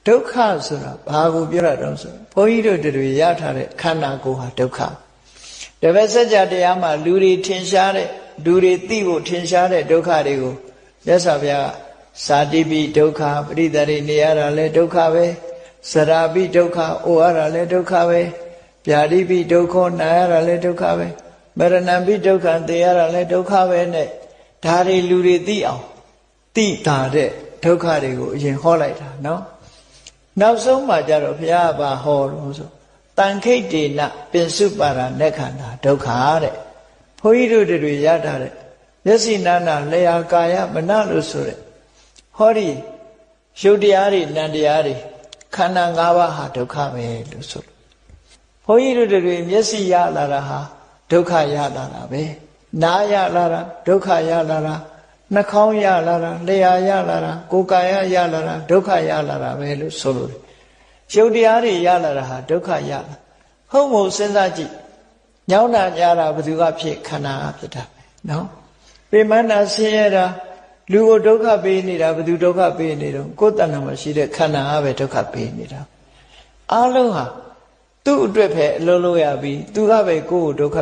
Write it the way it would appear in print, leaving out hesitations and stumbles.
ဒုက္ခဆိုတာဘာကိုပြောရတော့ဆိုဘုန်းကြီးတို့တွေရထားတဲ့ခန္ဓာကိုယ်ဟာဒုက္ခတပည့်စัจ जा တရားမှာလူတွေထင်ရှားတဲ့လူတွေသိဖို့ထင်ရှားတဲ့ဒုက္ခတွေကိုမြတ်စွာဘုရားဇာတိပိဒုက္ခပရိသေရိနေရတာလဲဒုက္ခပဲစရာပိဒုက္ခအိုရတာလဲဒုက္ခပဲဗျာတိပိဒုက္ခနာရတာလဲဒုက္ခပဲမရဏံပိဒုက္ခသေရတာလဲဒုက္ခပဲနဲ့ဒါတွေလူတွေသိအောင်သိတာတဲ့ဒုက္ခတွေကိုအရင်ဟောလိုက်တာနော်နောက်ဆုံးမှာကြတော့ဘုရားကဟောလို့ဆိုတန်ခိတ်တေနပင်စုပါရနက္ခန္ဓာဒုက္ခတဲ့ဘုန်းကြီးတို့တွေရထားတဲ့မျက်စိနာနာလျာကာယမနလို့ဆိုတဲ့ဟောဒီရုပ်တရားတွေနံတရားတွေခန္ဓာ၅ပါးဟာဒုက္ခပဲလို့ဆိုလို့ဘုန်းကြီးတို့တွေမျက်စိရလာတာဟာဒုက္ခရလာတာပဲနားရလာတာဒုက္ခရလာတာနှာခေါင်းရလာတာလျှာရလာတာကိုယ်ကာယရလာတာဒုက္ခရလာတာပဲလို့ဆိုလို့ရုပ်တရားတွေရလာတာဟာဒုက္ခရလာဟုတ်မို့စဉ်းစားကြည့်ညောင်းတာညာတာဘယ်သူကဖြစ်ခန္ဓာကဖြစ်တာပဲနော်ပေမန္တာဆင်းရဲတာလူကိုဒုက္ခပေးနေတာဘယ်သူဒုက္ခပေးနေတော့ကိုယ်တဏ္ဍာမှာရှိတဲ့ခန္ဓာကပဲဒုက္ခပေးနေတာအလုံးဟာသူ့အတွက်ပဲအလုံးလို့ရပြီသူကပဲကိုယ်ကိုဒုက္ခ